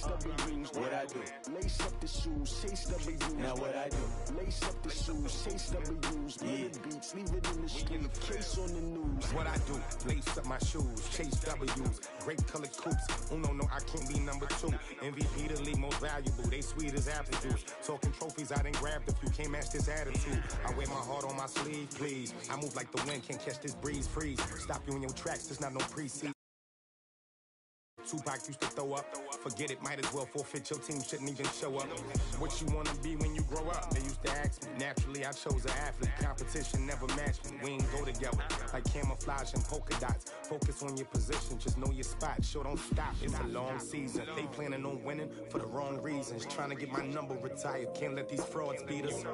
W's. What I do? Lace up the shoes, chase W's. Now what I do? Lace up the shoes, chase W's. Yeah. Beats, leave it in the street, case on the news. What I do? Lace up my shoes, chase W's. Great colored coops. Uno, no, I can't be number 2. MVP the league most valuable. They sweet as apple juice. Talking trophies, I didn't grab the few. Can't match this attitude. I wear my heart on my sleeve, please. I move like the wind, can't catch this breeze. Freeze. Stop you in your tracks. There's not no pre-season. Tupac used to throw up. Forget it, might as well forfeit. Your team shouldn't even show up. What you wanna be when you grow up? They used to ask me. Naturally, I chose an athlete. Competition never matched me. We ain't go together like camouflage and polka dots. Focus on your position, just know your spot. Sure, don't stop. It's a long season. They planning on winning for the wrong reasons. Trying to get my number retired. Can't let these frauds beat us.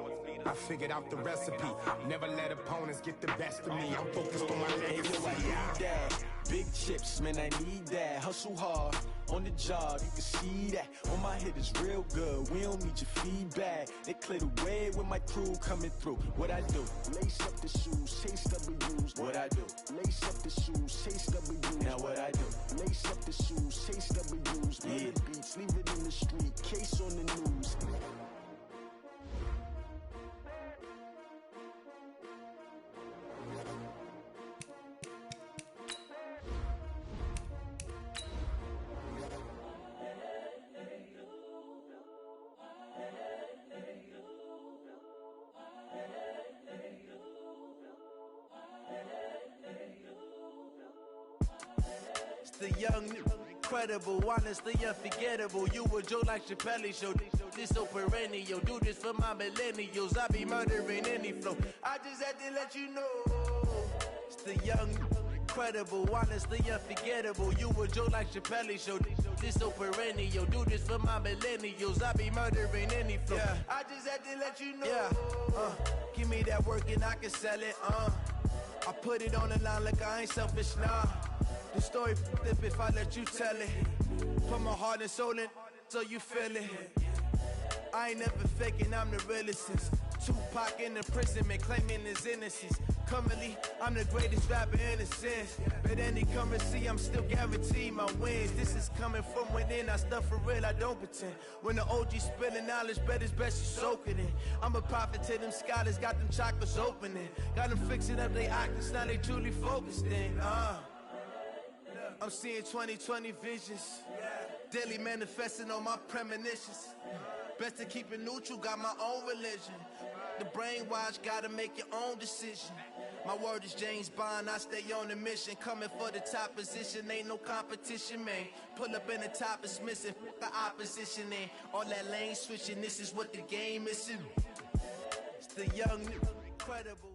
I figured out the recipe. Never let opponents get the best of me. I'm focused on my legacy. Big chips, man, I need that. Hustle hard on the job, you can see that. On my head is real good, we don't need your feedback. They clear the way with my crew coming through. What I do? Lace up the shoes, chase W's. What I do? Lace up the shoes, chase W's. Now what I do? Lace up the shoes, chase W's. Yeah. Beats, leave it in the street, case on the news. The young, incredible, honestly unforgettable. You a Joe like Chappelle show. This so perennial. Do this for my millennials. I be murdering any flow. I just had to let you know. It's the young, incredible, honestly unforgettable. You a Joe like Chappelle show. This so perennial. Do this for my millennials. I be murdering any flow. Yeah. I just had to let you know. Yeah. Give me that work and I can sell it. I put it on the line like I ain't selfish, nah. The story flip if I let you tell it. Put my heart and soul in so you feel it. I ain't never faking, I'm the realest since Tupac in the prison, man, claiming his innocence. Currently, I'm the greatest rapper in a sense. But any currency, I'm still guaranteed my wins. This is coming from within, I stuff for real, I don't pretend. When the OG spilling knowledge, bet it's best you soak it in. I'm a prophet to them scholars, got them chakras opening. Got them fixing up their octaves, now they truly focused in. I'm seeing 2020 visions, daily manifesting on my premonitions. Best to keep it neutral, got my own religion. The brainwash, gotta make your own decision. My word is James Bond, I stay on a mission. Coming for the top position, ain't no competition, man. Pull up in the top, it's missing, the opposition in. All that lane switching, this is what the game is. It's the young, incredible.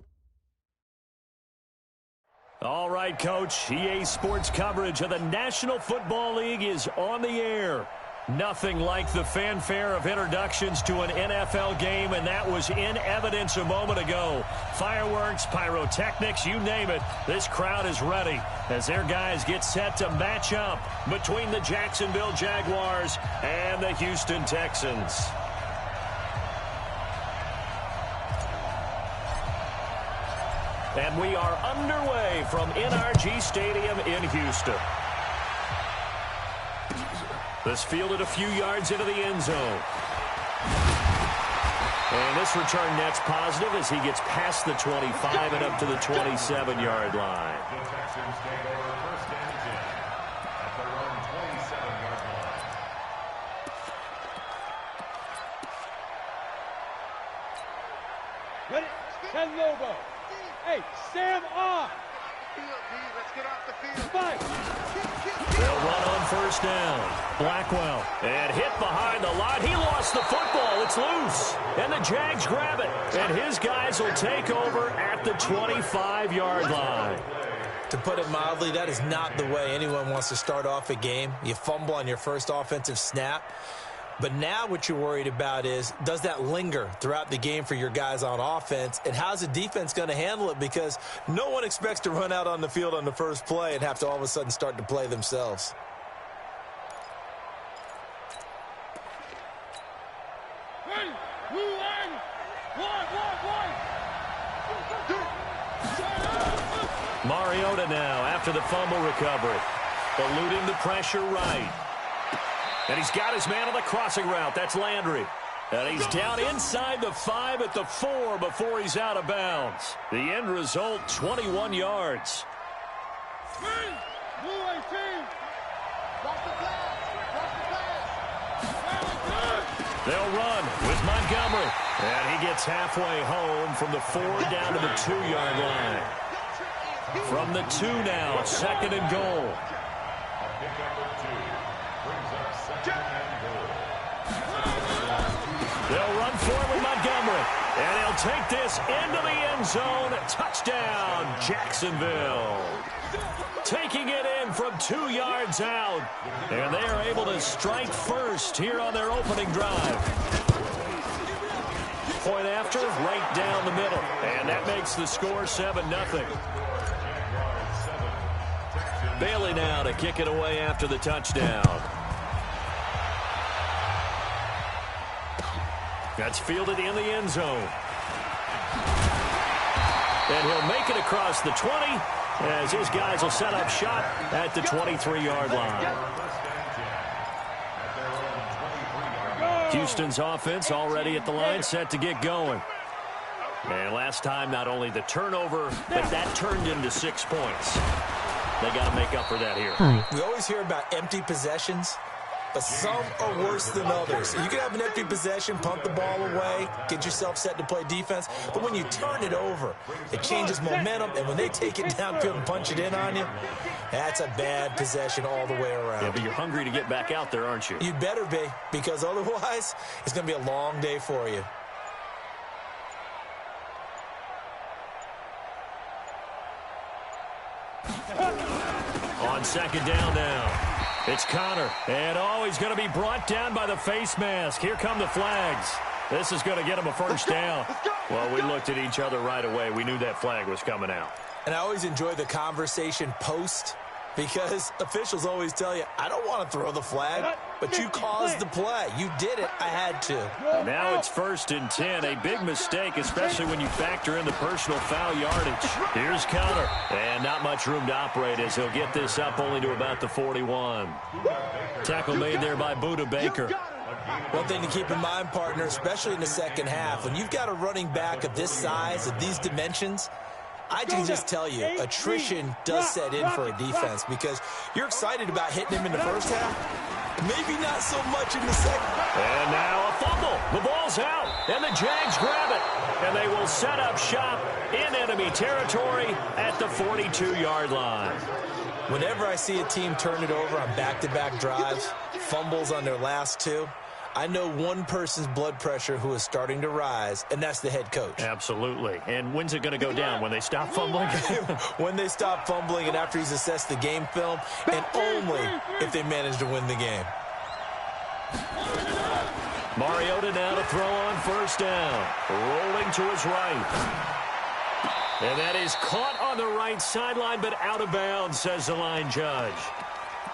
All right, Coach. EA Sports coverage of the National Football League is on the air. Nothing like the fanfare of introductions to an NFL game, and that was in evidence a moment ago. Fireworks, pyrotechnics, you name it. This crowd is ready as their guys get set to match up between the Jacksonville Jaguars and the Houston Texans. And we are underway from NRG Stadium in Houston. This fielded a few yards into the end zone. And this return net's positive as he gets past the 25 and up to the 27-yard line. The Texans take over first and 10 at their own 27-yard line. Ready? Ten logo. Hey, Sam on. Let's get off the field. Fight. They'll run on first down. Blackwell. And hit behind the line. He lost the football. It's loose. And the Jags grab it. And his guys will take over at the 25-yard line. To put it mildly, that is not the way anyone wants to start off a game. You fumble on your first offensive snap. But now what you're worried about is, does that linger throughout the game for your guys on offense? And how's the defense going to handle it? Because no one expects to run out on the field on the first play and have to all of a sudden start to play themselves. Mariota now after the fumble recovery. Eluding the pressure right. And he's got his man on the crossing route. That's Landry. And he's down inside the 5 at the 4 before he's out of bounds. The end result, 21 yards. They'll run with Montgomery. And he gets halfway home from the 4 down to the 2-yard line. From the 2 now, 2nd and goal. They'll run forward with Montgomery. And he'll take this into the end zone. Touchdown, Jacksonville. Taking it in from 2 yards out. And they are able to strike first here on their opening drive. Point after, right down the middle. And that makes the score 7-0. Bailey now to kick it away after the touchdown. That's fielded in the end zone. And he'll make it across the 20 as his guys will set up shop at the 23-yard line. Houston's offense already at the line, set to get going. And last time, not only the turnover, but that turned into 6 points. They got to make up for that here. We always hear about empty possessions, but some are worse than others. You can have an empty possession, punt the ball away, get yourself set to play defense, but when you turn it over, it changes momentum, and when they take it downfield and punch it in on you, that's a bad possession all the way around. Yeah, but you're hungry to get back out there, aren't you? You better be, because otherwise, it's going to be a long day for you. On 2nd down now. It's Connor. And, he's going to be brought down by the face mask. Here come the flags. This is going to get him a first down. Well, we looked at each other right away. We knew that flag was coming out. And I always enjoy the conversation post, because officials always tell you, I don't want to throw the flag, but you caused the play. You did it. I had to. Now it's 1st and 10. A big mistake, especially when you factor in the personal foul yardage. Here's Connor. And not much room to operate as he'll get this up only to about the 41. Tackle made there by Buda Baker. One thing to keep in mind, partner, especially in the second half, when you've got a running back of this size, of these dimensions, I can just tell you, attrition does set in for a defense, because you're excited about hitting him in the first half, maybe not so much in the second. And now a fumble. The ball's out, and the Jags grab it. And they will set up shop in enemy territory at the 42-yard line. Whenever I see a team turn it over on back-to-back drives, fumbles on their last 2, I know one person's blood pressure who is starting to rise, and that's the head coach. Absolutely. And when's it going to go down? When they stop fumbling? When they stop fumbling and after he's assessed the game film, and only if they manage to win the game. Mariota now to throw on 1st down. Rolling to his right. And that is caught on the right sideline, but out of bounds, says the line judge.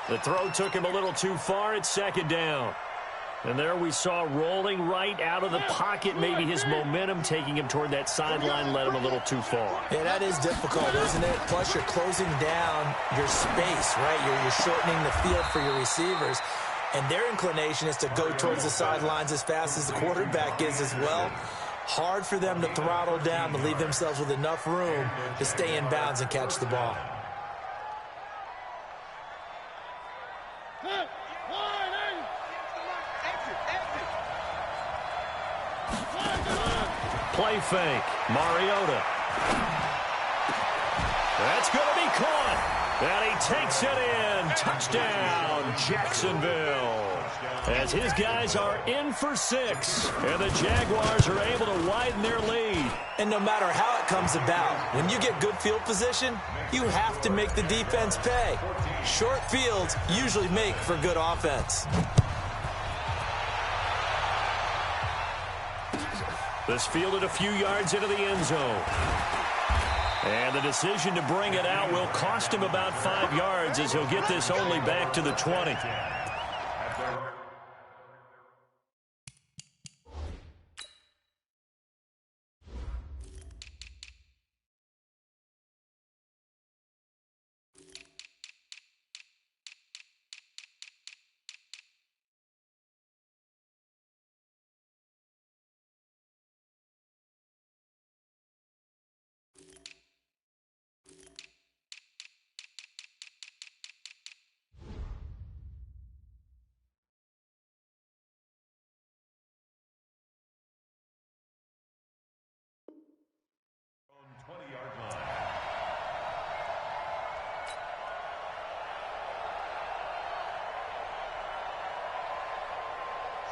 The throw took him a little too far. It's 2nd down. And there we saw rolling right out of the pocket. Maybe his momentum taking him toward that sideline led him a little too far. Yeah, that is difficult, isn't it? Plus, you're closing down your space, right? You're shortening the field for your receivers. And their inclination is to go towards the sidelines as fast as the quarterback is as well. Hard for them to throttle down, to leave themselves with enough room to stay in bounds and catch the ball. Play fake. Mariota. That's going to be caught. And he takes it in. Touchdown, Jacksonville. As his guys are in for 6. And the Jaguars are able to widen their lead. And no matter how it comes about, when you get good field position, you have to make the defense pay. Short fields usually make for good offense. This fielded a few yards into the end zone. And the decision to bring it out will cost him about 5 yards as he'll get this only back to the 20.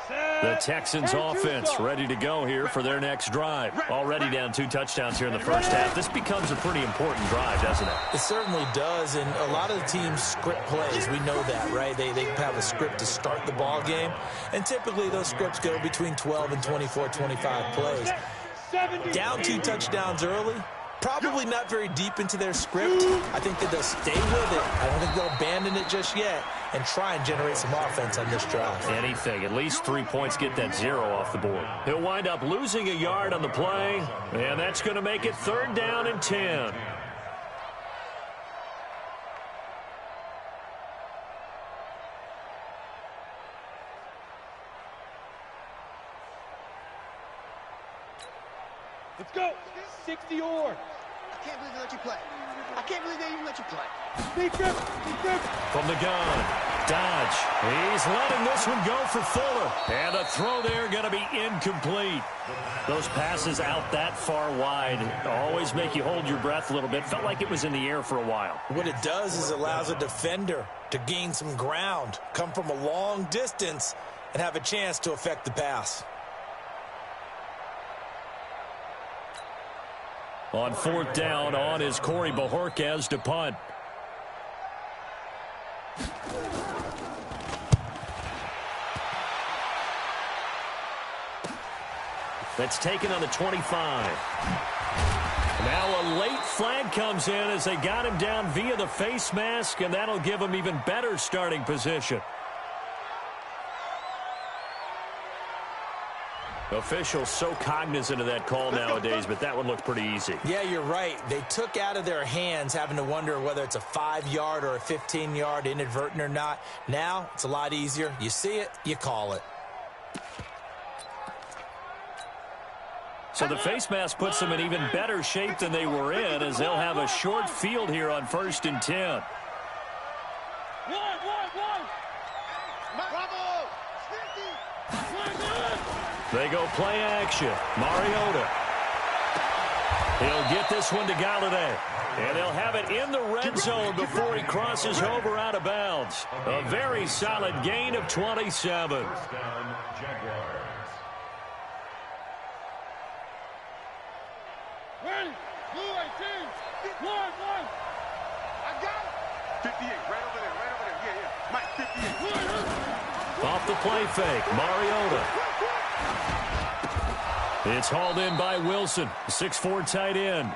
The Texans offense ready to go here for their next drive. Already down 2 touchdowns here in the first half. This becomes a pretty important drive, doesn't it? It certainly does, and a lot of the teams script plays. We know that, right? They have a script to start the ball game, and typically those scripts go between 12 and 24, 25 plays. Down 2 touchdowns early, probably not very deep into their script. I think that they'll stay with it. I don't think they'll abandon it just yet and try and generate some offense on this drive. Anything. At least 3 points, get that 0 off the board. He'll wind up losing a yard on the play, and that's going to make it 3rd down and 10. Let's go. 60 or. I can't believe they let you play. I can't believe they even let you play. Deep grip. Deep grip. From the gun, Dodge. He's letting this one go for Fuller. And a throw there going to be incomplete. Those passes out that far wide always make you hold your breath a little bit. Felt like it was in the air for a while. What it does is allows a defender to gain some ground, come from a long distance, and have a chance to affect the pass. On 4th down, on is Corey Bojorquez to punt. That's taken on the 25. Now a late flag comes in as they got him down via the face mask, and that'll give him even better starting position. Officials so cognizant of that call nowadays, but that one looked pretty easy. Yeah, you're right. They took out of their hands having to wonder whether it's a 5-yard or a 15-yard inadvertent or not. Now it's a lot easier. You see it, you call it. So the face mask puts them in even better shape than they were in, as they'll have a short field here on 1st and 10. They go play action. Mariota. He'll get this one to Galladay. And they'll have it in the red zone before he crosses over out of bounds. A very solid gain of 27. First down, Jaguars. Ready. Blue 18. One. I got it. 58, right over there. Yeah. Mike, 58. Off the play fake, Mariota. It's hauled in by Wilson, 6'4" tight end.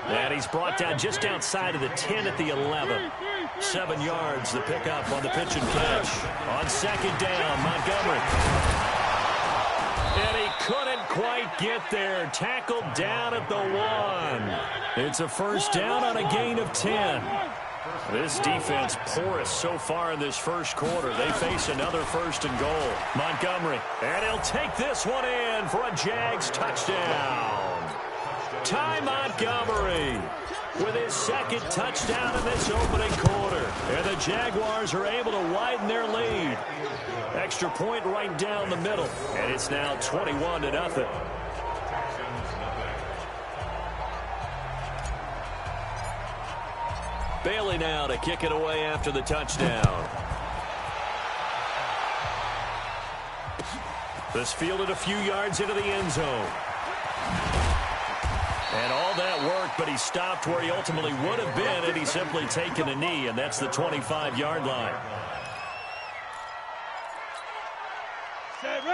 And he's brought down just outside of the 10 at the 11. 7 yards, the pickup on the pitch and catch. On 2nd down, Montgomery. And he couldn't quite get there. Tackled down at the 1. It's a 1st down on a gain of 10. This defense porous so far in this first quarter. They face another 1st and goal. Montgomery, and he'll take this one in for a Jags touchdown. Ty Montgomery with his 2nd touchdown in this opening quarter. And the Jaguars are able to widen their lead. Extra point right down the middle. And it's now 21-0. Bailey now to kick it away after the touchdown. This fielded a few yards into the end zone. And all that work, but he stopped where he ultimately would have been had he simply taken a knee, and that's the 25-yard line.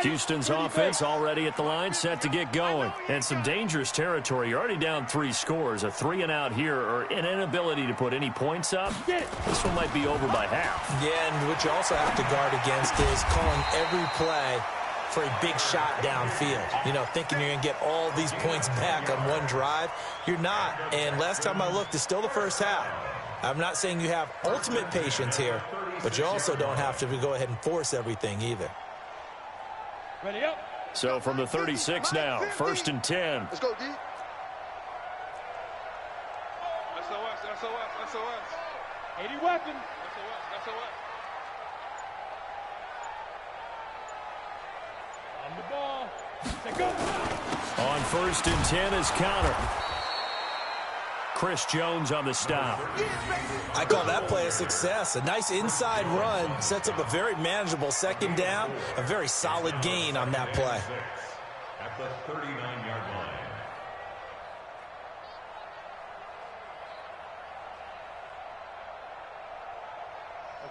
Houston's offense already at the line, set to get going. And some dangerous territory. You're already down 3 scores. A 3 and out here, or an inability to put any points up. This one might be over by half. Yeah, and what you also have to guard against is calling every play for a big shot downfield. You know, thinking you're going to get all these points back on one drive. You're not. And last time I looked, it's still the first half. I'm not saying you have ultimate patience here, but you also don't have to go ahead and force everything either. Ready up. So from the 36 now, 1st and 10. Let's go, D. SOS. 80 weapon. SOS. On the ball. Take go. On 1st and 10 is Counter. Chris Jones on the stop. I call that play a success. A nice inside run sets up a very manageable second down, a very solid gain on that play. At the 39-yard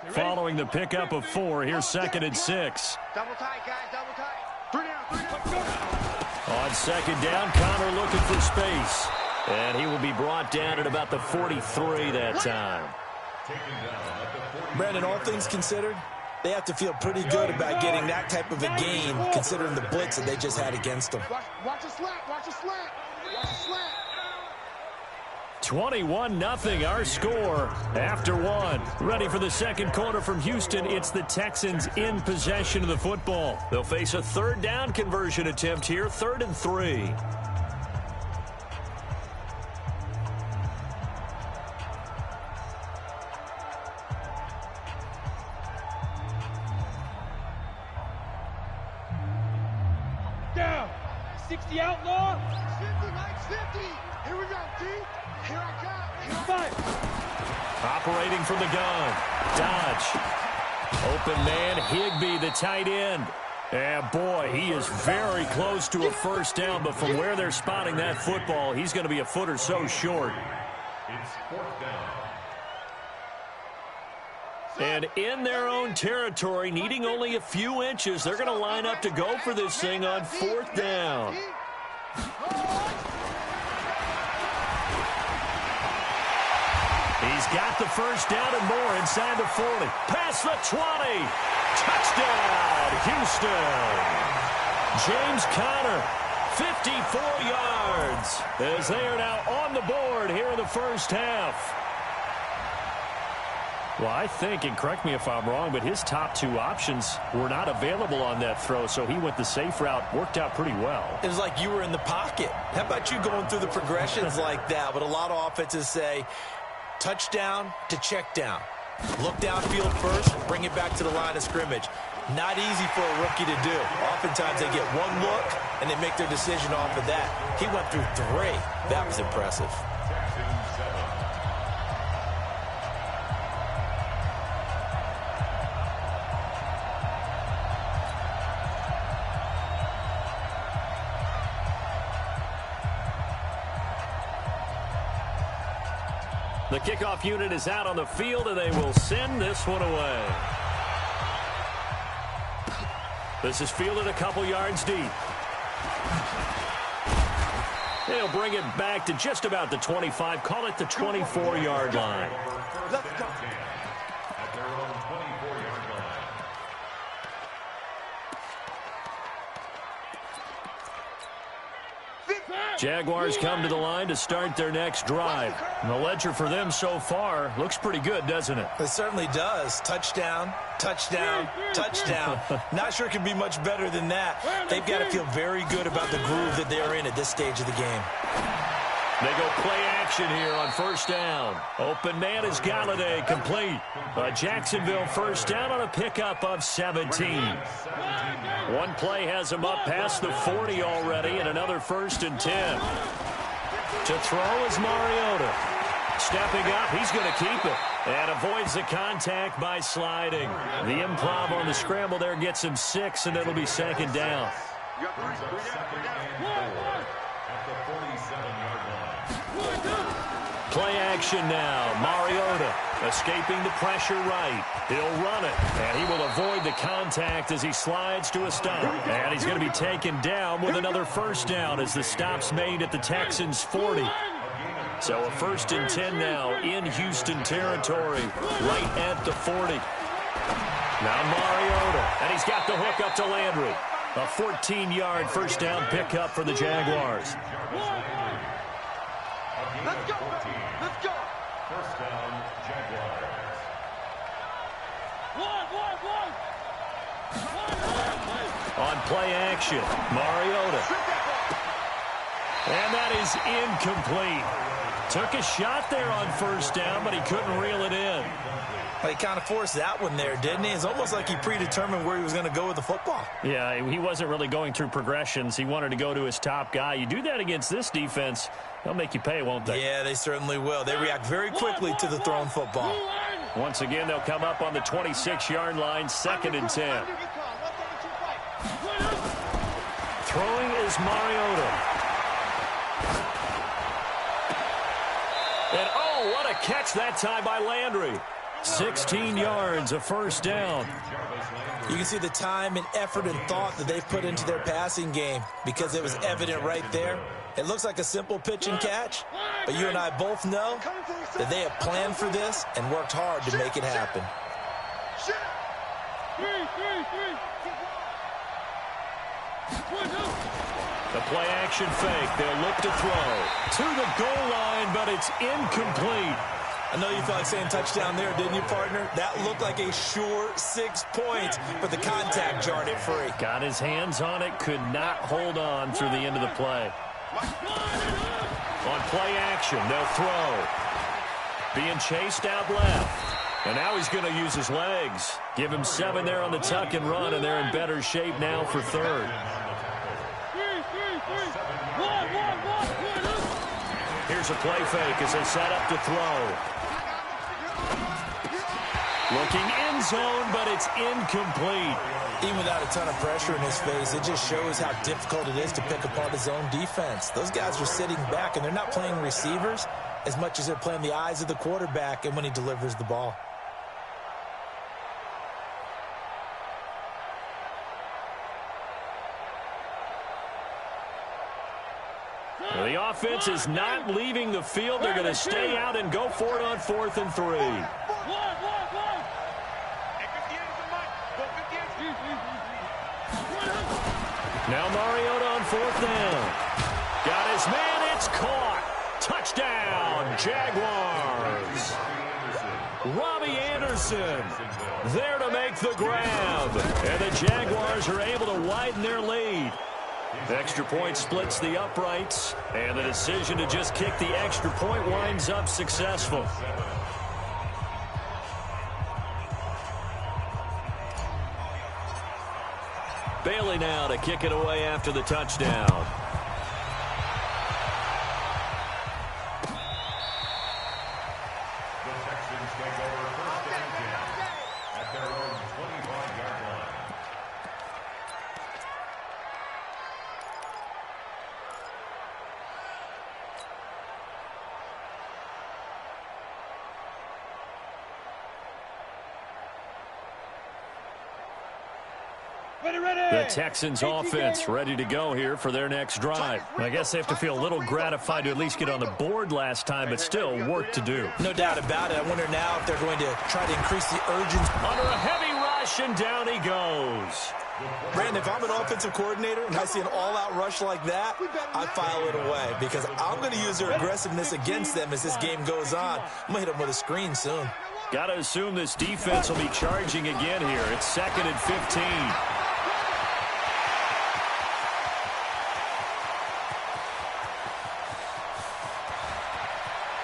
line. Following the pickup of 4, here's 2nd and 6. Double tight, guys, double tight. 3 down. On 2nd down, Connor looking for space. And he will be brought down at about the 43 that time. Brandon, all things considered, they have to feel pretty good about getting that type of a gain, considering the blitz that they just had against them. Watch a slant, watch a slant. Watch a slant. 21-0 our score after 1. Ready for the second quarter from Houston. It's the Texans in possession of the football. They'll face a 3rd down conversion attempt here, 3rd and 3. Down. 60 outlaw. 50, Mike, 50. Here we go, D. Here I come. Five. Operating from the gun. Dodge. Open man, Higbee, the tight end. And boy, he is very close to a first down, but from where they're spotting that football, he's going to be a foot or so short. It's 4th down. And in their own territory, needing only a few inches, they're going to line up to go for this thing on 4th down. He's got the first down and more inside the 40. Past the 20. Touchdown, Houston. James Conner, 54 yards, as they are now on the board here in the first half. Well, I think, and correct me if I'm wrong, but his top 2 options were not available on that throw, so he went the safe route. Worked out pretty well. It was like you were in the pocket. How about you going through the progressions like that? But a lot of offenses say touchdown to check down. Look downfield first, bring it back to the line of scrimmage. Not easy for a rookie to do. Oftentimes they get one look and they make their decision off of that. He went through 3. That was impressive. The kickoff unit is out on the field, and they will send this one away. This is fielded a couple yards deep. They'll bring it back to just about the 25. Call it the 24-yard line. Let's go. At their own 24-yard line. Jaguars come to the line to start their next drive. And the ledger for them so far looks pretty good, doesn't it? It certainly does. Touchdown, touchdown, touchdown. Not sure it can be much better than that. They've got to feel very good about the groove that they're in at this stage of the game. They go play action here on first down. Open man is Galladay, complete. A Jacksonville first down on a pickup of 17. One play has him up past the 40 already, and another 1st and 10. To throw is Mariota. Stepping up, he's going to keep it. And avoids the contact by sliding. The improv on the scramble there gets him 6, and it'll be 2nd down. At the 47-yard line. Play action now. Mariota escaping the pressure right. He'll run it, and he will avoid the contact as he slides to a stop. And he's going to be taken down with another first down as the stop's made at the Texans' 40. So a 1st and 10 now in Houston territory, right at the 40. Now Mariota, and he's got the hook up to Landry. A 14-yard first down pickup for the Jaguars. Let's go. Let's go. First down, Jaguars. On play action, Mariota. And that is incomplete. Took a shot there on first down, but he couldn't reel it in. He kind of forced that one there, didn't he? It's almost like he predetermined where he was going to go with the football. Yeah, he wasn't really going through progressions. He wanted to go to his top guy. You do that against this defense, they'll make you pay, won't they? Yeah, they certainly will. They react very quickly to the thrown football. Once again, they'll come up on the 26-yard line, 2nd and 10. Throwing is Mariota. And oh, what a catch that time by Landry. 16 yards, a first down. You can see the time and effort and thought that they've put into their passing game because it was evident right there. It looks like a simple pitch and catch, but you and I both know that they have planned for this and worked hard to make it happen. The play action fake. They'll look to throw to the goal line, but it's incomplete. I know you felt like saying touchdown there, didn't you, partner? That looked like a sure 6 points, but the contact jarred it free. Got his hands on it, could not hold on through the end of the play. On play action, they'll throw. Being chased out left. And now he's going to use his legs. Give him 7 there on the tuck and run, and they're in better shape now for 3rd. Here's a play fake as they set up to throw. Looking end zone, but it's incomplete. Even without a ton of pressure in his face, it just shows how difficult it is to pick apart his own defense. Those guys are sitting back, and they're not playing receivers as much as they're playing the eyes of the quarterback and when he delivers the ball. Well, the offense is not leaving the field. They're going to stay out and go for it on 4th and 3. Now Mariota on 4th down. Got his man. It's caught. Touchdown, Jaguars. Robbie Anderson there to make the grab. And the Jaguars are able to widen their lead. Extra point splits the uprights, and the decision to just kick the extra point winds up successful. Bailey now to kick it away after the touchdown. The Texans take over 1st and 10 at their own 25-yard line. The Texans offense ready to go here for their next drive. I guess they have to feel a little gratified to at least get on the board last time, but still work to do. No doubt about it. I wonder now if they're going to try to increase the urgency. Under a heavy rush, and down he goes. Brandon, if I'm an offensive coordinator and I see an all-out rush like that, I file it away because I'm going to use their aggressiveness against them as this game goes on. I'm going to hit them with a screen soon. Got to assume this defense will be charging again here. It's 2nd and 15.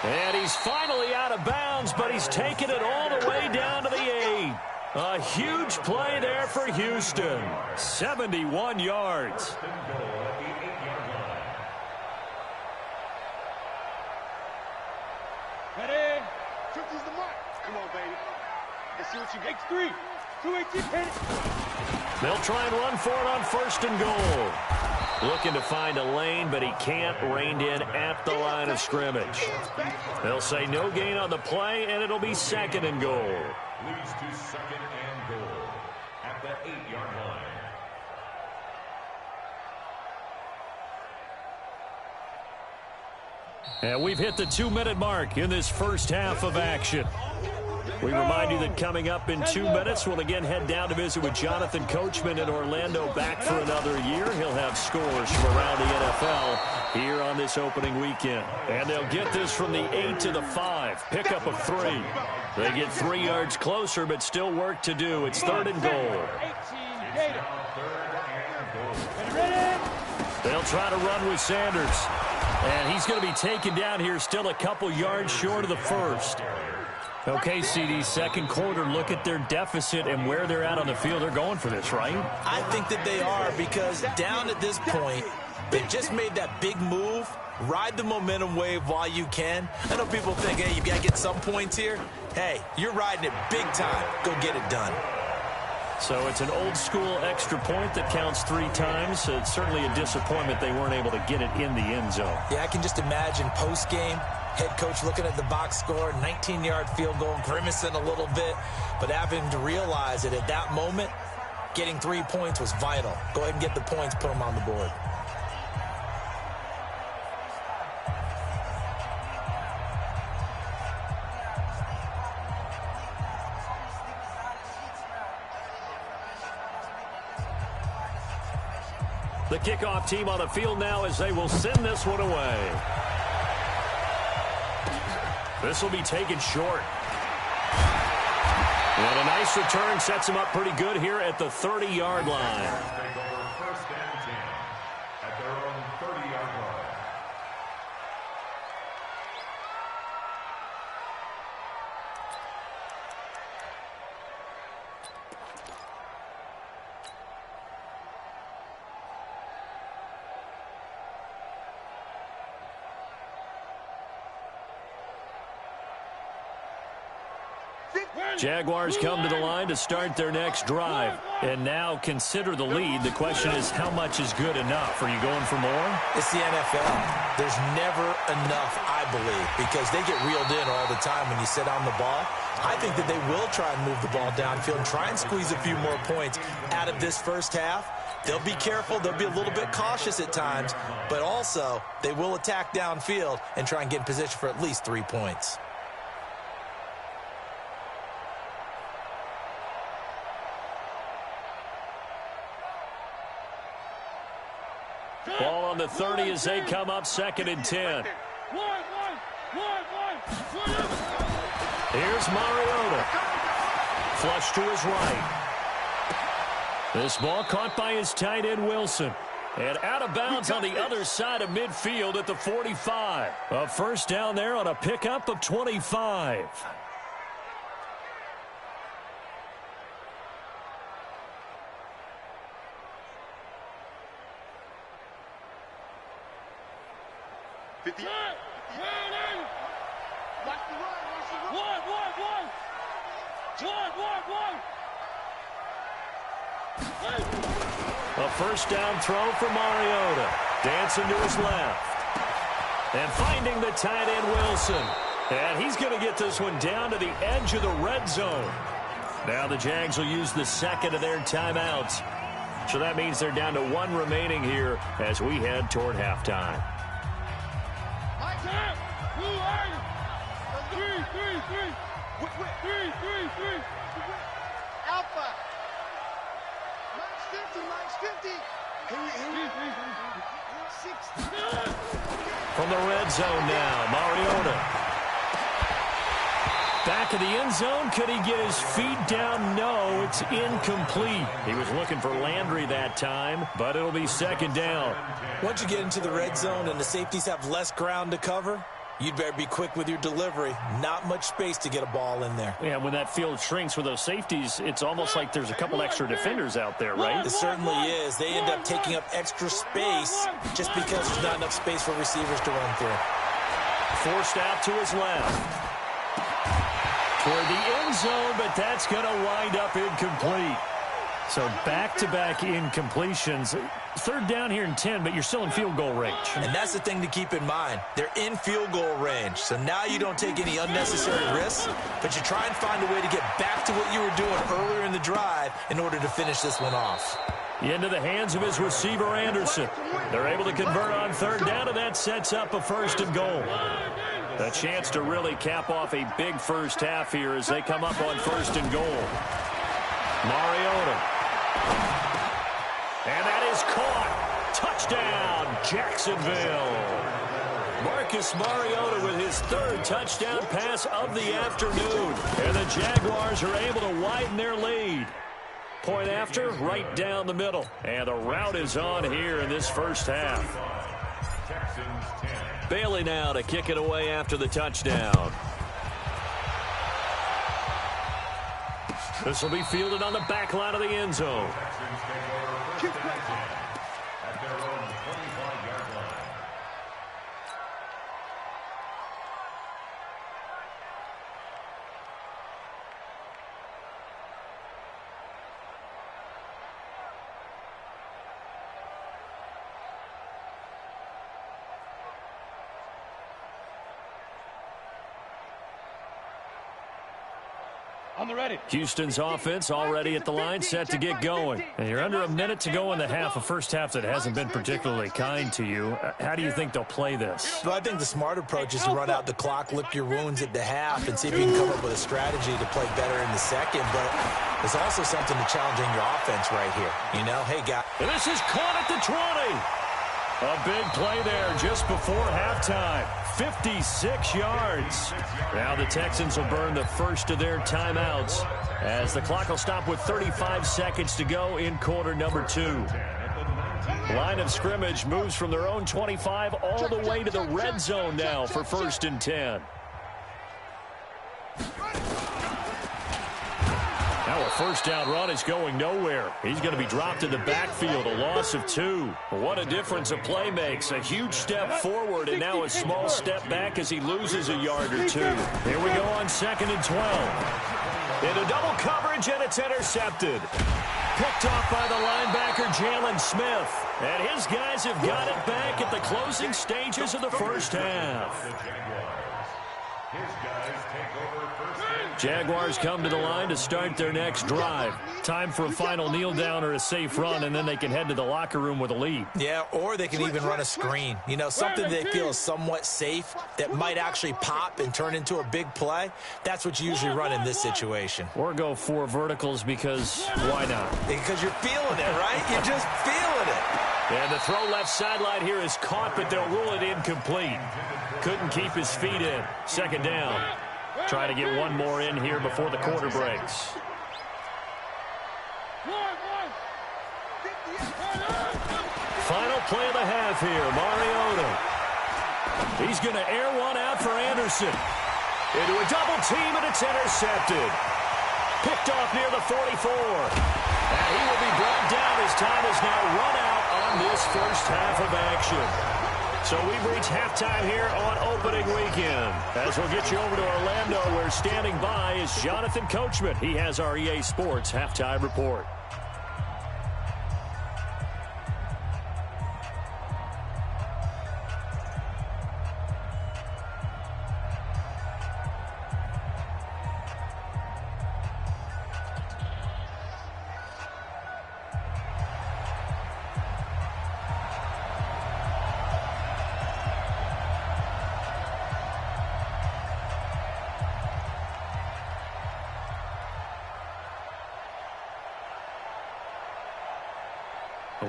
And he's finally out of bounds, but he's taken it all the way down to the 8. A huge play there for Houston. 71 yards. Ready? Turkey's the mark. Come on, baby. Let's see what you got. X3. 218 pin. They'll try and run for it on 1st and goal. Looking to find a lane, but he can't. Reined in at the line of scrimmage. They'll say no gain on the play, and it'll be 2nd and goal. Leads to 2nd and goal at the 8-yard line. And we've hit the 2-minute mark in this first half of action. We remind you that coming up in 2 minutes, we'll again head down to visit with Jonathan Coachman in Orlando, back for another year. He'll have scores from around the NFL here on this opening weekend. And they'll get this from the 8 to the 5. Pickup of 3. They get 3 yards closer, but still work to do. It's 3rd and goal. They'll try to run with Sanders. And he's going to be taken down here, still a couple yards short of the first. Okay, CD, second quarter, look at their deficit and where they're at on the field. They're going for this, right? I think that they are, because down at this point, they just made that big move. Ride the momentum wave while you can. I know people think, hey, you got to get some points here. Hey, you're riding it big time. Go get it done. So it's an old-school extra point that counts 3 times. It's certainly a disappointment they weren't able to get it in the end zone. Yeah, I can just imagine post-game, head coach looking at the box score, 19-yard field goal, grimacing a little bit, but having to realize that at that moment, getting 3 points was vital. Go ahead and get the points, put them on the board. The kickoff team on the field now as they will send this one away. This will be taken short. And a nice return sets him up pretty good here at the 30-yard line. Take over first and 10 at their own 30-yard line. Jaguars come to the line to start their next drive. And now consider the lead. The question is, how much is good enough? Are you going for more? It's the NFL. There's never enough, I believe, because they get reeled in all the time when you sit on the ball. I think that they will try and move the ball downfield and try and squeeze a few more points out of this first half. They'll be careful. They'll be a little bit cautious at times, but also they will attack downfield and try and get in position for at least 3 points. Ball on the 30 as they come up, 2nd and 10. Here's Mariota. Flush to his right. This ball caught by his tight end, Wilson. And out of bounds on the other side of midfield at the 45. A first down there on a pickup of 25. A first down throw for Mariota. Dancing to his left. And finding the tight end, Wilson. And he's going to get this one down to the edge of the red zone. Now the Jags will use the second of their timeouts. So that means they're down to 1 remaining here as we head toward halftime. Alpha. Max 50. From the red zone now, Mariota. Back of the end zone. Could he get his feet down? No, it's incomplete. He was looking for Landry that time, but it'll be 2nd down. Once you get into the red zone and the safeties have less ground to cover, you'd better be quick with your delivery. Not much space to get a ball in there. Yeah, when that field shrinks with those safeties, it's almost like there's a couple extra defenders out there, right? It certainly is. They end up taking up extra space just because there's not enough space for receivers to run through. Forced out to his left. Toward the end zone, but that's going to wind up incomplete. So back-to-back incompletions. 3rd down here and 10, but you're still in field goal range. And that's the thing to keep in mind. They're in field goal range. So now you don't take any unnecessary risks, but you try and find a way to get back to what you were doing earlier in the drive in order to finish this one off. Into the hands of his receiver, Anderson. They're able to convert on 3rd down, and that sets up a 1st and goal. A chance to really cap off a big first half here as they come up on 1st and goal. Mariota. And that is caught. Touchdown, Jacksonville. Marcus Mariota with his 3rd touchdown pass of the afternoon. And the Jaguars are able to widen their lead. Point after, right down the middle. And the route is on here in this first half. Bailey now to kick it away after the touchdown. This will be fielded on the back line of the end zone. Texans take over first and 10 at their own 25-yard line. On the ready. Houston's offense already at the line, set to get going. And you're under a minute to go in the half, a first half that hasn't been particularly kind to you. How do you think they'll play this? Well, I think the smart approach is to run out the clock, lick your wounds at the half, and see if you can come up with a strategy to play better in the second. But there's also something to challenging your offense right here. You know, hey, guy. And this is caught at the 20. A big play there just before halftime. 56 yards. Now the Texans will burn the first of their timeouts as the clock will stop with 35 seconds to go in quarter number 2. Line of scrimmage moves from their own 25 all the way to the red zone now for 1st and 10. Now a first down run is going nowhere. He's going to be dropped in the backfield, a loss of 2. What a difference a play makes. A huge step forward and now a small step back as he loses a yard or 2. Here we go on 2nd and 12. Into double coverage, and it's intercepted. Picked off by the linebacker, Jalen Smith. And his guys have got it back at the closing stages of the first half. His guys take over first and Jaguars come to the line to start their next drive. Time for a final kneel down or a safe run, and then they can head to the locker room with a lead. Yeah, or they can even run a screen. You know, something they feel is somewhat safe that might actually pop and turn into a big play. That's what you usually run in this situation. Or go 4 verticals because why not? Because you're feeling it, right? You're just feeling it. And the throw left sideline here is caught, but they'll rule it incomplete. Couldn't keep his feet in. 2nd down. Try to get one more in here before the quarter breaks. Final play of the half here, Mariota. He's going to air one out for Anderson. Into a double team, and it's intercepted. Picked off near the 44. And he will be brought down as time is now run out on this first half of action. So we've reached halftime here on opening weekend. As we'll get you over to Orlando, where standing by is Jonathan Coachman. He has our EA Sports halftime report.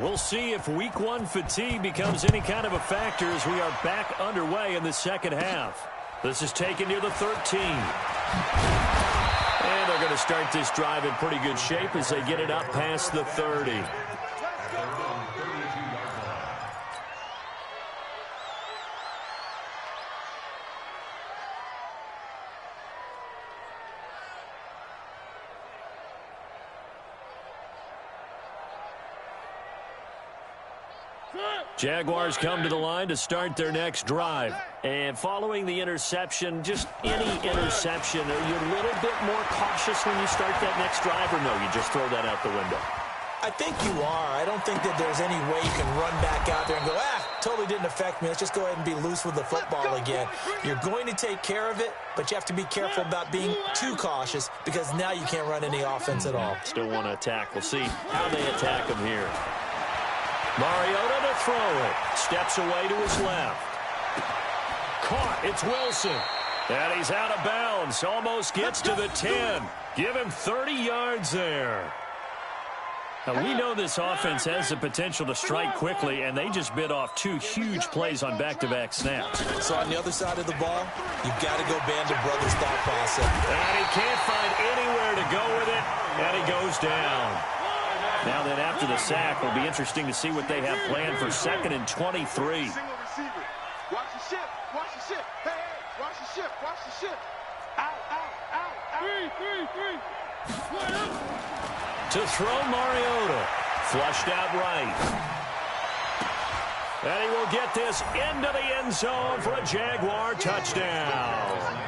We'll see if week 1 fatigue becomes any kind of a factor as we are back underway in the second half. This is taken near the 13. And they're going to start this drive in pretty good shape as they get it up past the 30. Jaguars come to the line to start their next drive. And following the interception, just any interception, are you a little bit more cautious when you start that next drive, or no, you just throw that out the window? I think you are. I don't think that there's any way you can run back out there and go, totally didn't affect me. Let's just go ahead and be loose with the football again. You're going to take care of it, but you have to be careful about being too cautious because now you can't run any offense at all. Still want to attack. We'll see how they attack him here. Mariota to throw it. Steps away to his left. Caught. It's Wilson. And he's out of bounds. Almost gets to the 10. Give him 30 yards there. Now, we know this offense has the potential to strike quickly, and they just bit off 2 huge plays on back-to-back snaps. So on the other side of the ball, you've got to go Band of Brothers thought process. And he can't find anywhere to go with it, and he goes down. Now then, after the sack, it'll be interesting to see what they have planned for 2nd and 23. Single receiver. Watch the ship. Watch the ship. Hey, watch the ship. Watch the ship. Out. To throw, Mariota. Flushed out right. And he will get this into the end zone for a Jaguar touchdown.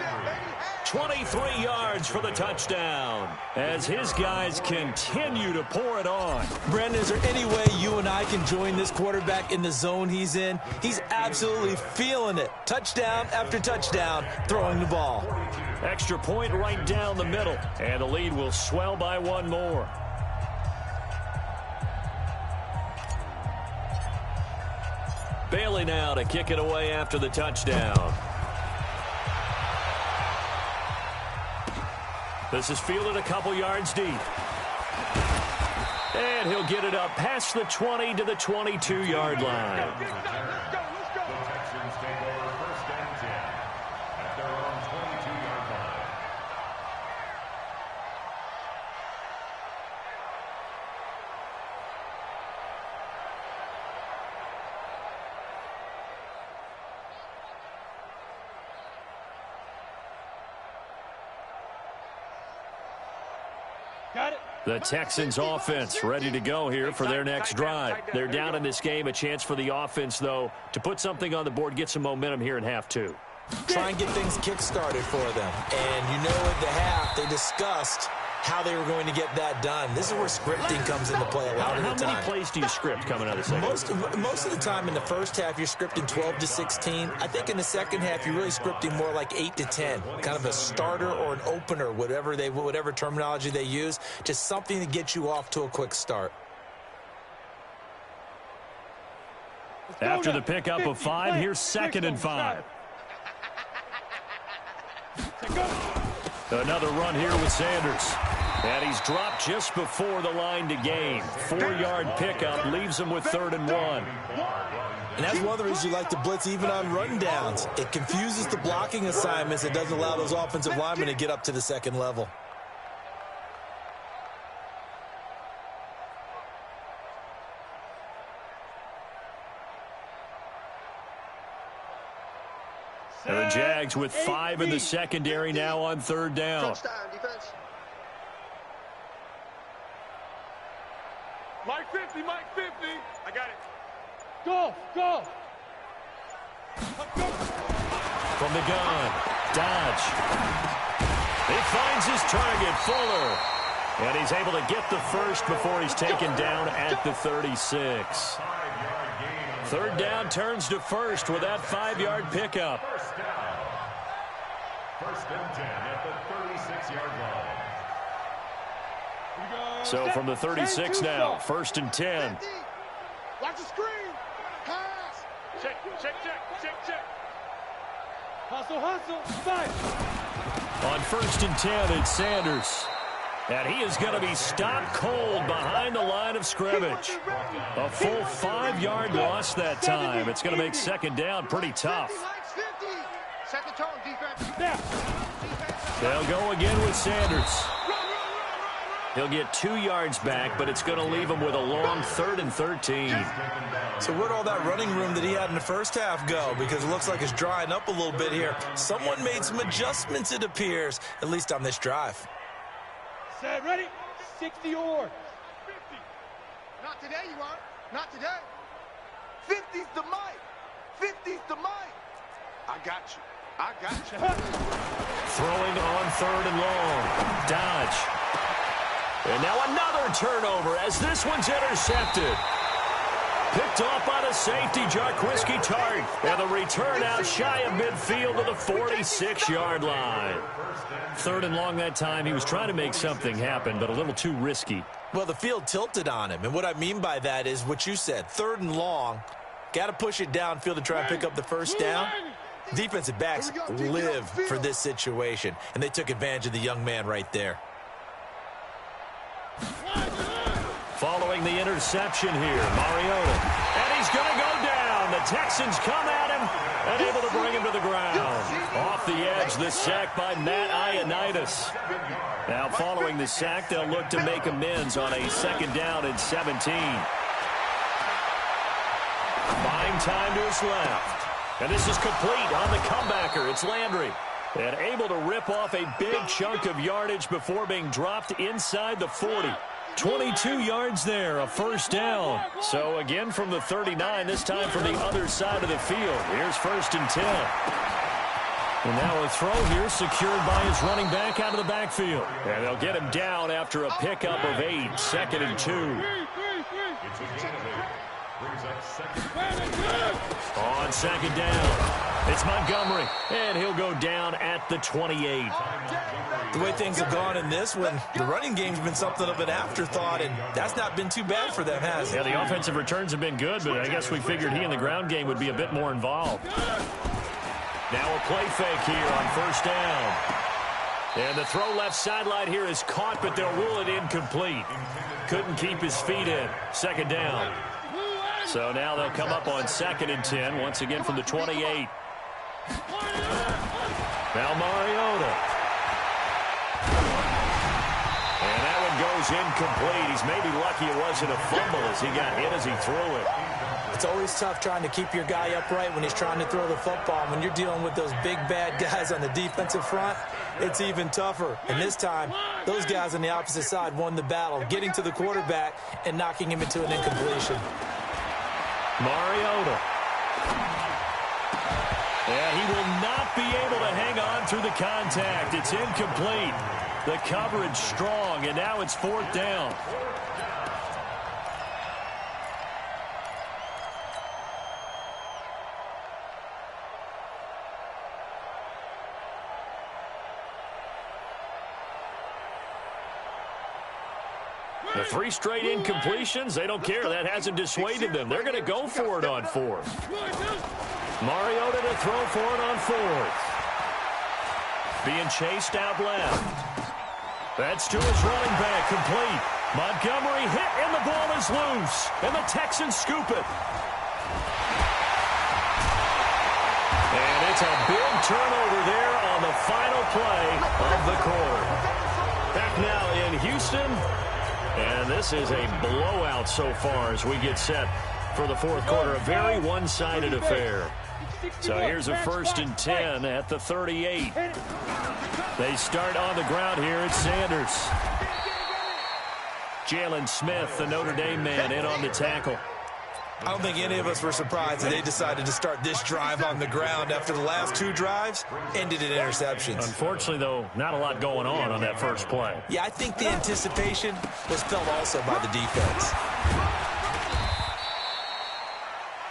23 yards for the touchdown as his guys continue to pour it on. Brandon, is there any way you and I can join this quarterback in the zone he's in? He's absolutely feeling it. Touchdown after touchdown, throwing the ball. Extra point right down the middle, and the lead will swell by one more. Bailey now to kick it away after the touchdown. This is fielded a couple yards deep. And he'll get it up past the 20 to the 22-yard line. The Texans take over 1st and 10 at their own 22-yard line. Got it. The Texans offense ready to go here for their next drive. They're down in this game. A chance for the offense, though, to put something on the board, get some momentum here in half two. Try and get things kick-started for them. And you know at the half, they discussed how they were going to get that done. This is where scripting comes into play a lot of the time. How many plays do you script coming out of the second? Most of the time in the first half, you're scripting 12 to 16. I think in the second half, you're really scripting more like 8 to 10. Kind of a starter or an opener, whatever terminology they use. Just something to get you off to a quick start. After the pickup of 5, here's 2nd and 5. Another run here with Sanders. And he's dropped just before the line to gain. 4-yard pickup leaves him with 3rd and 1. And that's one of the reasons you like to blitz even on rundowns. It confuses the blocking assignments. It doesn't allow those offensive linemen to get up to the second level. And the Jags with 5 in the secondary now on 3rd down. Touchdown, defense. Mike 50, Mike 50. I got it. Go, go. From the gun, Dodge. He finds his target, Fuller. And he's able to get the first before he's taken down at the 36. 3rd down turns to 1st with that 5-yard pickup. 1st and 10 at the 36-yard line. So from the 36 now, 1st and 10. Watch the screen. Pass. Check, check, check, check, check. Hustle, hustle. Fight. On 1st and 10, it's Sanders. And he is going to be stopped cold behind the line of scrimmage. A full 5-yard loss that time. It's going to make 2nd down pretty tough. Set the tone, defense. They'll go again with Sanders. He'll get 2 yards back, but it's going to leave him with a long 3rd and 13. So where'd all that running room that he had in the first half go? Because it looks like it's drying up a little bit here. Someone made some adjustments, it appears, at least on this drive. Set, ready? 60 or 50. Not today, you aren't. Not today. 50's the mic. 50's the mic. I got you. I got you. Throwing on 3rd and long. Dodge. And now another turnover as this one's intercepted. Picked off by the safety, Jarquiski Tart. And the return out shy of midfield to the 46-yard line. 3rd and long that time. He was trying to make something happen, but a little too risky. Well, the field tilted on him. And what I mean by that is what you said. 3rd and long. Got to push it downfield to try and pick up the first down. Defensive backs live for this situation. And they took advantage of the young man right there. Following the interception here, Mariota. And he's going to go down. The Texans come at him and able to bring him to the ground. Off the edge, the sack by Matt Ioannidis. Now following the sack, they'll look to make amends on a 2nd down and 17. Buying time to his left. And this is complete on the comebacker. It's Landry. And able to rip off a big chunk of yardage before being dropped inside the 40. 22 yards there, a first down. So again from the 39, this time from the other side of the field. Here's 1st and 10. And now a throw here secured by his running back out of the backfield. And they'll get him down after a pickup of 8, 2nd and 2. On 2nd down, it's Montgomery, and he'll go down at the 28. The way things have gone in this one, the running game's been something of an afterthought, and that's not been too bad for them, has it? Yeah, the offensive returns have been good, but I guess we figured he in the ground game would be a bit more involved. Now a play fake here on 1st down. And the throw left sideline here is caught, but they'll rule it incomplete. Couldn't keep his feet in. 2nd down. So now they'll come up on 2nd and 10, once again from the 28. Now Mariota. And that one goes incomplete. He's maybe lucky it wasn't a fumble as he got hit as he threw it. It's always tough trying to keep your guy upright when he's trying to throw the football. When you're dealing with those big, bad guys on the defensive front, it's even tougher. And this time, those guys on the opposite side won the battle, getting to the quarterback and knocking him into an incompletion. Mariota. And he will not be able to hang on through the contact. It's incomplete. The coverage strong, and now it's 4th down. The 3 straight incompletions, they don't care. That hasn't dissuaded them. They're going to go for it on 4th. Mariota to throw for it on 4th. Being chased out left. That's to his running back, complete. Montgomery hit, and the ball is loose. And the Texans scoop it. And it's a big turnover there on the final play of the quarter. Back now in Houston. And this is a blowout so far as we get set for the 4th quarter. A very one-sided affair. So here's a 1st and 10 at the 38. They start on the ground here. It's Sanders. Jalen Smith, the Notre Dame man, in on the tackle. I don't think any of us were surprised that they decided to start this drive on the ground after the last 2 drives ended in interceptions. Unfortunately, though, not a lot going on that first play. Yeah, I think the anticipation was felt also by the defense.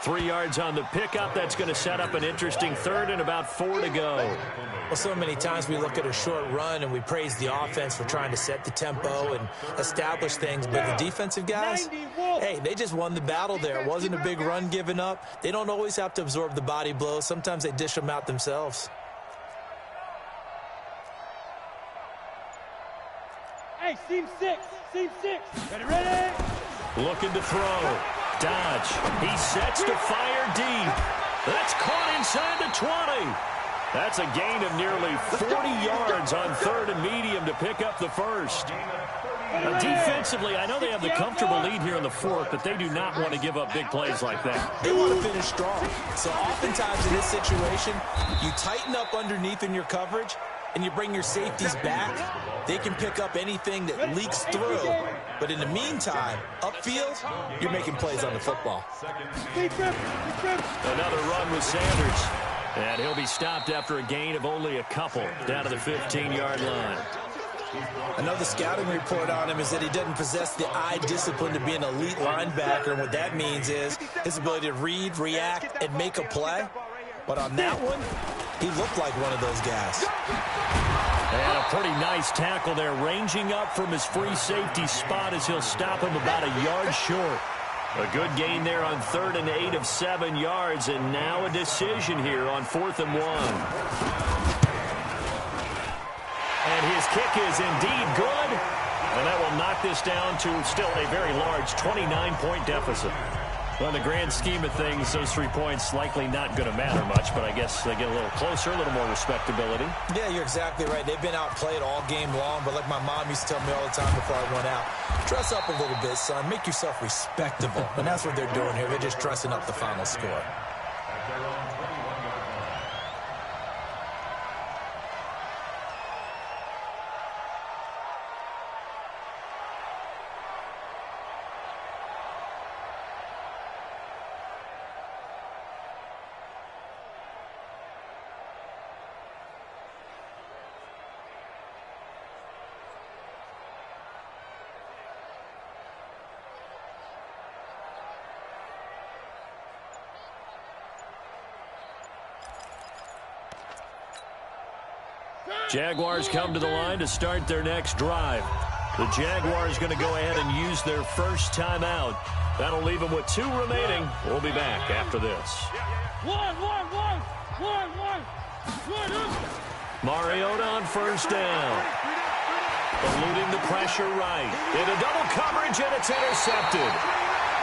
3 yards on the pickup. That's going to set up an interesting 3rd and about 4 to go. Well, so many times we look at a short run and we praise the offense for trying to set the tempo and establish things, but the defensive guys, hey, they just won the battle there. It wasn't a big run given up. They don't always have to absorb the body blows. Sometimes they dish them out themselves. Hey, seam 6. Ready? Looking to throw. Dodge. He sets to fire deep. That's caught inside the 20. That's a gain of nearly 40 yards on 3rd and medium to pick up the 1st. Now, defensively, I know they have the comfortable lead here in the 4th, but they do not want to give up big plays like that. They want to finish strong. So oftentimes in this situation, you tighten up underneath in your coverage, and you bring your safeties back. They can pick up anything that leaks through. But in the meantime, upfield, you're making plays on the football. Another run with Sanders. And he'll be stopped after a gain of only a couple down to the 15-yard line. I know the scouting report on him is that he doesn't possess the eye discipline to be an elite linebacker. And what that means is his ability to read, react, and make a play. But on that one, he looked like one of those guys. And a pretty nice tackle there, ranging up from his free safety spot as he'll stop him about a yard short. A good gain there on 3rd and 8 of 7 yards, and now a decision here on 4th and 1. And his kick is indeed good, and that will knock this down to still a very large 29-point deficit. Well, in the grand scheme of things, those 3 points likely not going to matter much, but I guess they get a little closer, a little more respectability. Yeah, you're exactly right. They've been outplayed all game long, but like my mom used to tell me all the time before I went out, dress up a little bit, son. Make yourself respectable. And that's what they're doing here. They're just dressing up the final score. Jaguars come to the line to start their next drive. The Jaguars going to go ahead and use their first timeout. That'll leave them with 2 remaining. We'll be back after this. Mariota on first down. Eluding the pressure right. Into double coverage, and it's intercepted.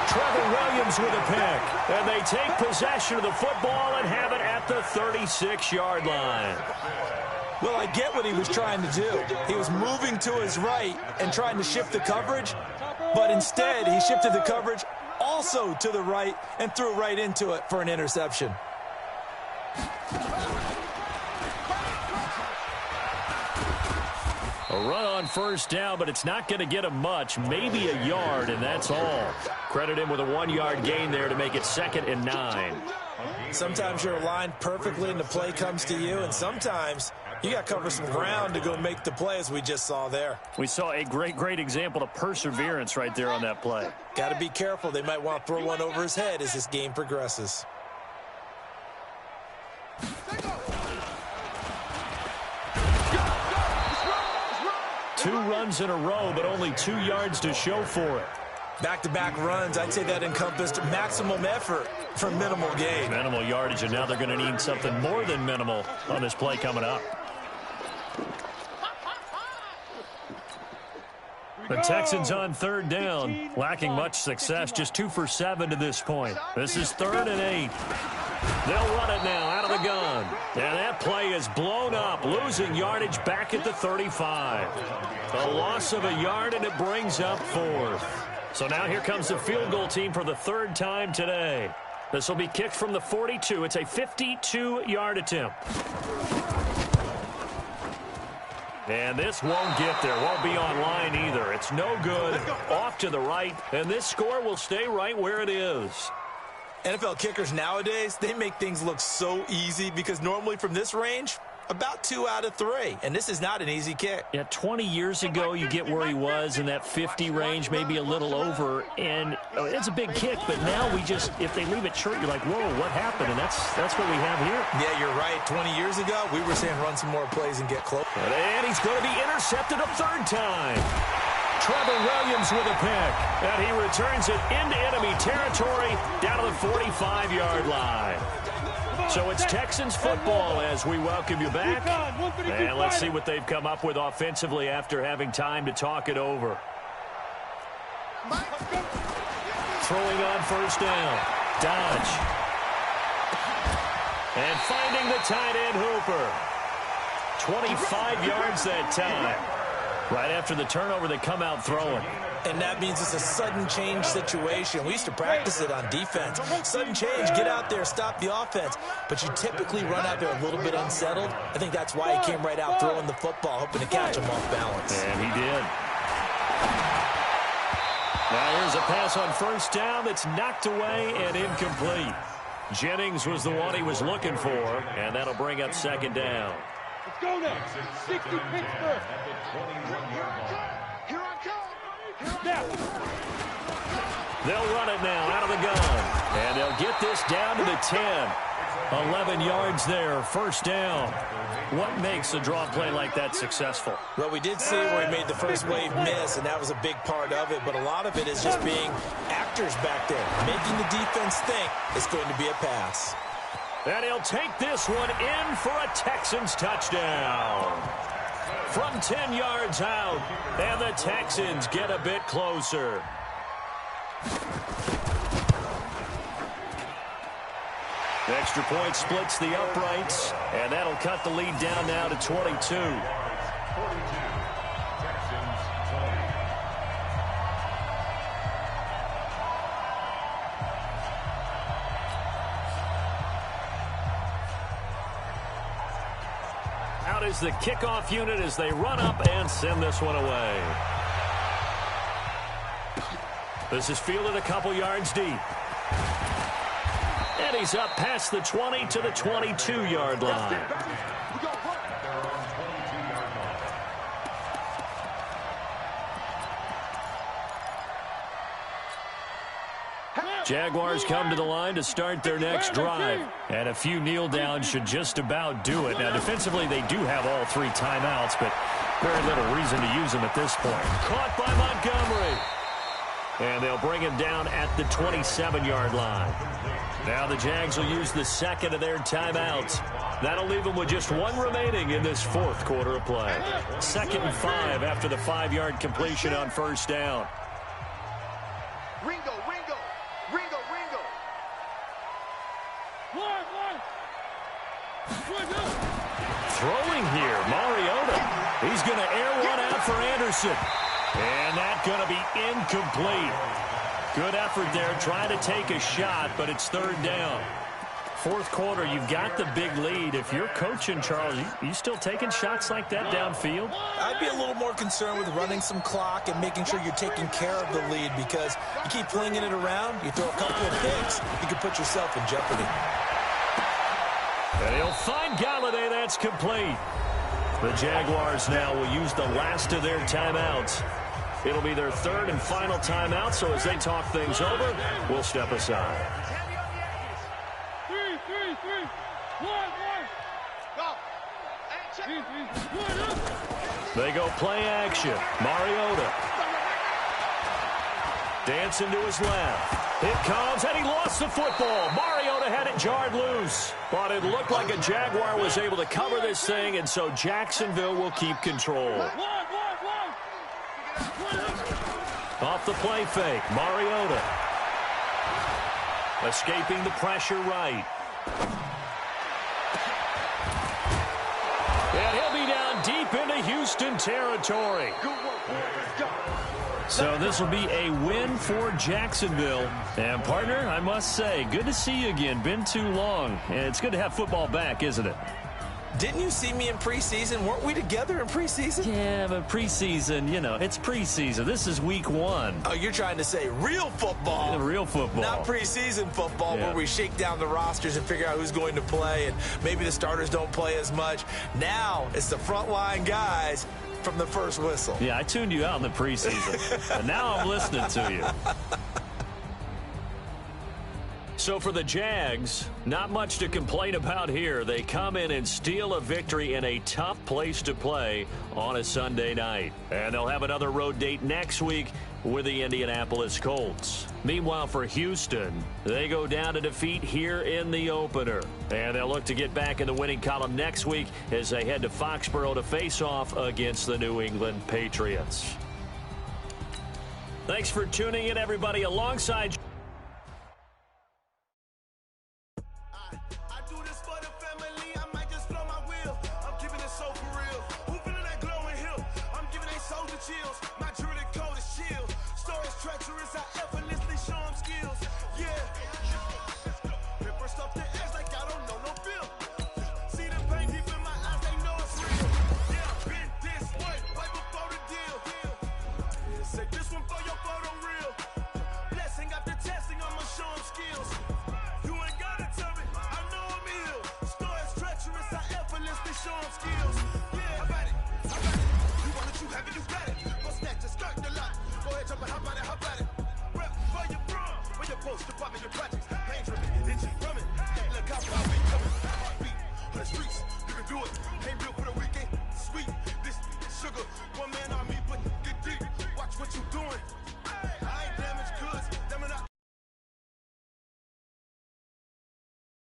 Trevor Williams with a pick. And they take possession of the football and have it at the 36-yard line. Well, I get what he was trying to do. He was moving to his right and trying to shift the coverage, but instead he shifted the coverage also to the right and threw right into it for an interception. A run on first down, but it's not going to get him much, maybe a yard, and that's all. Credit him with a 1-yard gain there to make it 2nd and 9. Sometimes you're aligned perfectly and the play comes to you, and sometimes you got to cover some ground to go make the play, as we just saw there. We saw a great example of perseverance right there on that play. Got to be careful. They might want to throw one over his head as this game progresses. Two runs in a row, but only 2 yards to show for it. Back-to-back runs, I'd say that encompassed maximum effort for minimal gain. Minimal yardage, and now they're going to need something more than minimal on this play coming up. The Texans on 3rd down, lacking much success, just 2 for 7 to this point. This is 3rd and 8. They'll run it now out of the gun. And that play is blown up, losing yardage back at the 35. A loss of a yard, and it brings up 4th. So now here comes the field goal team for the 3rd time today. This will be kicked from the 42. It's a 52-yard attempt. And this won't get there, won't be on line either. It's no good, off to the right, and this score will stay right where it is. NFL kickers nowadays, they make things look so easy because normally from this range, about 2 out of 3. And this is not an easy kick. Yeah, 20 years ago, you get where he was in that 50 range, maybe a little over. And it's a big kick, but now we just, if they leave it short, you're like, whoa, what happened? And that's what we have here. Yeah, you're right. 20 years ago, we were saying run some more plays and get close. And he's going to be intercepted a 3rd time. Trevor Williams with a pick. And he returns it into enemy territory down to the 45-yard line. So it's Texans football as we welcome you back. And let's see what they've come up with offensively after having time to talk it over. Throwing on first down. Dodge. And finding the tight end Hooper. 25 yards that time. Right after the turnover, they come out throwing. And that means it's a sudden change situation. We used to practice it on defense. Sudden change, get out there, stop the offense. But you typically run out there a little bit unsettled. I think that's why he came right out throwing the football, hoping to catch him off balance. And he did. Now here's a pass on first down that's knocked away and incomplete. Jennings was the one he was looking for, and that'll bring up 2nd down. Let's go now. 60 Pittsburgh. Here I come. They'll run it now out of the gun. And they'll get this down to the 10. 11 yards there, first down. What makes a draw play like that successful? Well, we did see where he made the first wave miss, and that was a big part of it. But a lot of it is just being actors back there, making the defense think it's going to be a pass. And he'll take this one in for a Texans touchdown. From 10 yards out, and the Texans get a bit closer. The extra point splits the uprights, and that'll cut the lead down now to 22. 42. Texans 20. Out is the kickoff unit as they run up and send this one away. This is fielded a couple yards deep. And he's up past the 20 to the 22-yard line. Jaguars come to the line to start their next drive. And a few kneel downs should just about do it. Now, defensively, they do have all 3 timeouts, but very little reason to use them at this point. Caught by Montgomery. And they'll bring him down at the 27-yard line. Now the Jags will use the second of their timeouts. That'll leave them with just 1 remaining in this 4th quarter of play. 2nd and 5 after the 5-yard completion on first down. Ringo. Throwing here, Mariota. He's going to air one out for Anderson. And that's going to be incomplete. Good effort there, trying to take a shot, but it's 3rd down. 4th quarter, you've got the big lead. If you're coaching, Charles, you still taking shots like that downfield? I'd be a little more concerned with running some clock and making sure you're taking care of the lead, because you keep flinging it around, you throw a couple of picks, you can put yourself in jeopardy. And he'll find Galladay. That's complete. The Jaguars now will use the last of their timeouts. It'll be their 3rd and final timeout, so as they talk things over, we'll step aside. 3, 1. They go play action. Mariota. Dancing to his left. It comes, and he lost the football. Mariota had it jarred loose. But it looked like a Jaguar was able to cover this thing, and so Jacksonville will keep control. Off the play fake, Mariota. Escaping the pressure right. And he'll be down deep into Houston territory. So this will be a win for Jacksonville. And, partner, I must say, good to see you again. Been too long. And it's good to have football back, isn't it? Didn't you see me in preseason? Weren't we together in preseason? Yeah, but preseason, you know, it's preseason. This is week 1. Oh, you're trying to say real football. Yeah, real football. Not preseason football, where we shake down the rosters and figure out who's going to play, and maybe the starters don't play as much. Now it's the frontline guys from the first whistle. Yeah, I tuned you out in the preseason, and now I'm listening to you. So for the Jags, not much to complain about here. They come in and steal a victory in a tough place to play on a Sunday night. And they'll have another road date next week with the Indianapolis Colts. Meanwhile, for Houston, they go down to defeat here in the opener. And they'll look to get back in the winning column next week as they head to Foxborough to face off against the New England Patriots. Thanks for tuning in, everybody, alongside... My jewelry coat is chill. Storage treacherous, I